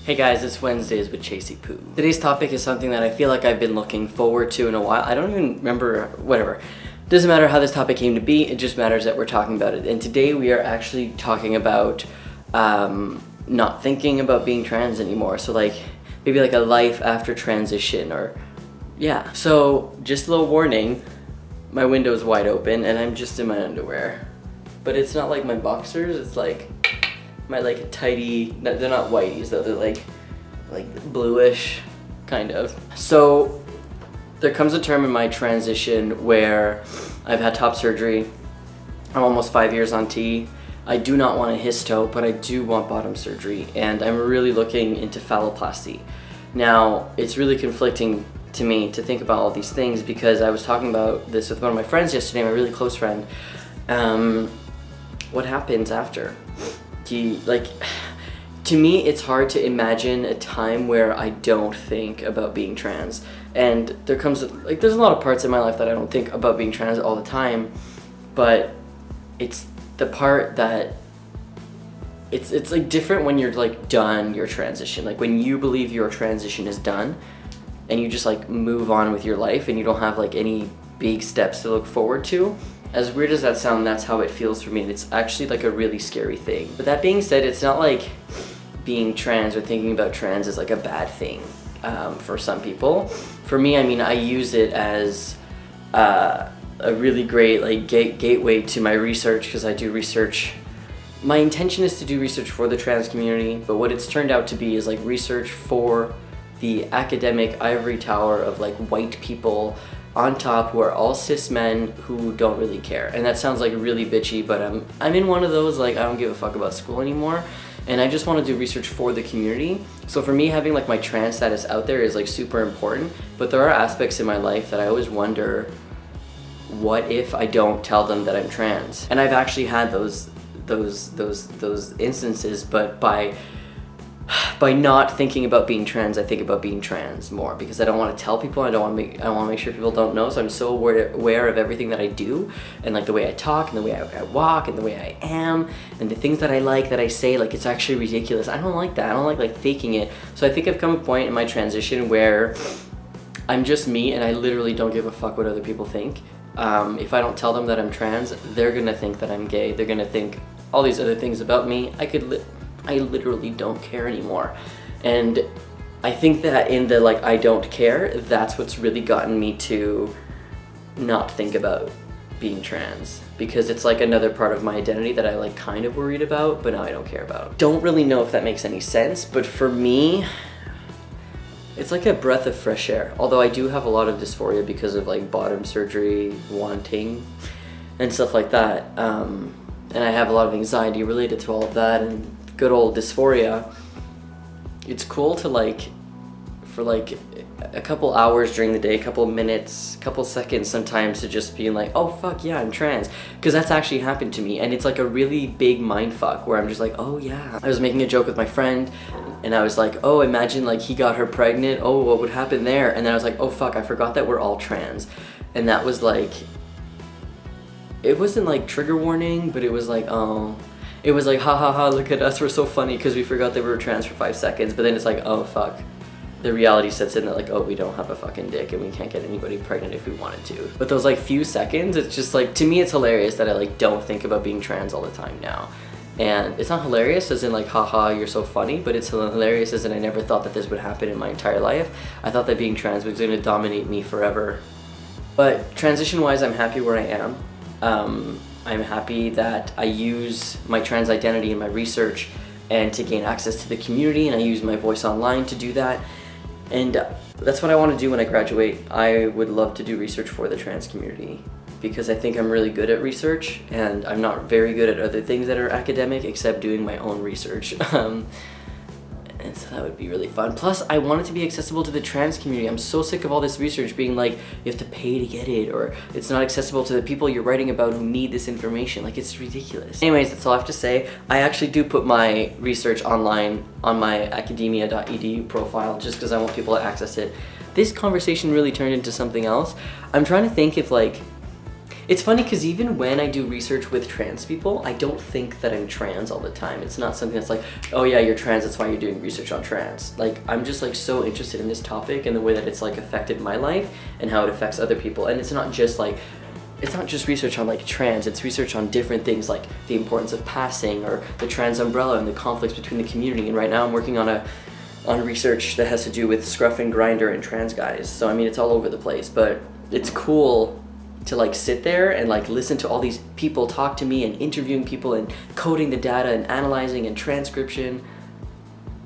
Hey guys, it's Wednesdays with Chasey Poo. Today's topic is something that I feel like I've been looking forward to in a while. I don't even remember, whatever. Doesn't matter how this topic came to be, it just matters that we're talking about it. And today we are actually talking about not thinking about being trans anymore. So like, maybe like a life after transition or, yeah. So just a little warning, my window's wide open and I'm just in my underwear. But it's not like my boxers, it's like my like tighty, they're not whiteies though, they're like bluish, kind of. So there comes a term in my transition where I've had top surgery. I'm almost 5 years on T. I do not want a histo, but I do want bottom surgery, and I'm really looking into phalloplasty. Now, it's really conflicting to me to think about all these things because I was talking about this with one of my friends yesterday, my really close friend. What happens after? To me, it's hard to imagine a time where I don't think about being trans. And there's a lot of parts in my life that I don't think about being trans all the time, but it's the part that it's like different when you're like done your transition. Like when you believe your transition is done and you just like move on with your life and you don't have like any big steps to look forward to. As weird as that sounds, that's how it feels for me, and it's actually like a really scary thing. But that being said, it's not like being trans or thinking about trans is like a bad thing for some people. For me, I mean, I use it as a really great like gateway to my research, because I do research. My intention is to do research for the trans community, but what it's turned out to be is like research for the academic ivory tower of like white people on top who are all cis men who don't really care. And that sounds like really bitchy, but I'm in one of those like I don't give a fuck about school anymore, and I just want to do research for the community. So for me, having like my trans status out there is like super important, but there are aspects in my life that I always wonder, what if I don't tell them that I'm trans? And I've actually had those instances, but by not thinking about being trans, I think about being trans more because I don't want to tell people. I want to make sure people don't know. So I'm so aware of everything that I do, and like the way I talk and the way I walk and the way I am and the things that I like that I say. Like it's actually ridiculous. I don't like that. I don't like faking it. So I think I've come to a point in my transition where I'm just me, and I literally don't give a fuck what other people think. If I don't tell them that I'm trans, they're gonna think that I'm gay. They're gonna think all these other things about me. I literally don't care anymore. And I think that in the like I don't care, that's what's really gotten me to not think about being trans, because it's like another part of my identity that I like kind of worried about, but now I don't care about. Don't really know if that makes any sense, but for me, it's like a breath of fresh air. Although I do have a lot of dysphoria because of like bottom surgery, wanting, and stuff like that. And I have a lot of anxiety related to all of that, and good old dysphoria. It's cool to like, for like a couple hours during the day, a couple minutes, couple seconds sometimes, to just being like, oh fuck yeah, I'm trans. Because that's actually happened to me, and it's like a really big mind fuck where I'm just like, oh yeah. I was making a joke with my friend and I was like, oh, imagine like he got her pregnant, oh, what would happen there? And then I was like, oh fuck, I forgot that we're all trans. And that was like, it wasn't like trigger warning, but it was like, oh, it was like, ha ha ha, look at us, we're so funny because we forgot that we were trans for 5 seconds. But then it's like, oh fuck. The reality sets in that like, oh, we don't have a fucking dick and we can't get anybody pregnant if we wanted to. But those like few seconds, it's just like, to me it's hilarious that I like don't think about being trans all the time now. And it's not hilarious as in like, haha, you're so funny, but it's hilarious as in I never thought that this would happen in my entire life. I thought that being trans was gonna dominate me forever. But transition-wise, I'm happy where I am. I'm happy that I use my trans identity in my research and to gain access to the community, and I use my voice online to do that. And that's what I want to do when I graduate. I would love to do research for the trans community because I think I'm really good at research, and I'm not very good at other things that are academic except doing my own research. And so that would be really fun. Plus, I want it to be accessible to the trans community. I'm so sick of all this research being like, you have to pay to get it, or it's not accessible to the people you're writing about who need this information. Like, it's ridiculous. Anyways, that's all I have to say. I actually do put my research online on my academia.edu profile just because I want people to access it. This conversation really turned into something else. I'm trying to think if like, It's funny because even when I do research with trans people, I don't think that I'm trans all the time. It's not something that's like, oh yeah, you're trans, that's why you're doing research on trans. Like, I'm just like so interested in this topic and the way that it's like affected my life and how it affects other people. And it's not just research on like trans, it's research on different things like the importance of passing or the trans umbrella and the conflicts between the community. And right now I'm working on research that has to do with scruff and grinder and trans guys. So I mean, it's all over the place, but it's cool to like sit there and like listen to all these people talk to me and interviewing people and coding the data and analyzing and transcription,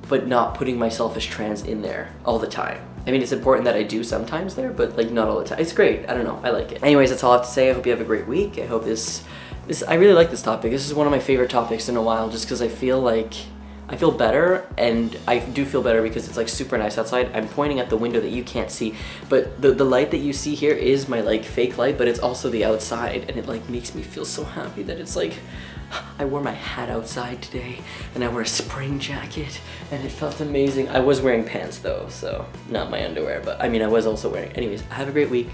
but not putting myself as trans in there all the time. I mean, it's important that I do sometimes there, but like not all the time. It's great, I don't know, I like it. Anyways, that's all I have to say. I hope you have a great week. I hope I really like this topic. This is one of my favorite topics in a while, just because I feel better, and I do feel better because it's like super nice outside. I'm pointing at the window that you can't see, but the light that you see here is my like fake light, but it's also the outside, and it like makes me feel so happy that it's like, I wore my hat outside today, and I wore a spring jacket, and it felt amazing. I was wearing pants though, so not my underwear, but I mean, I was also wearing. Anyways, have a great week.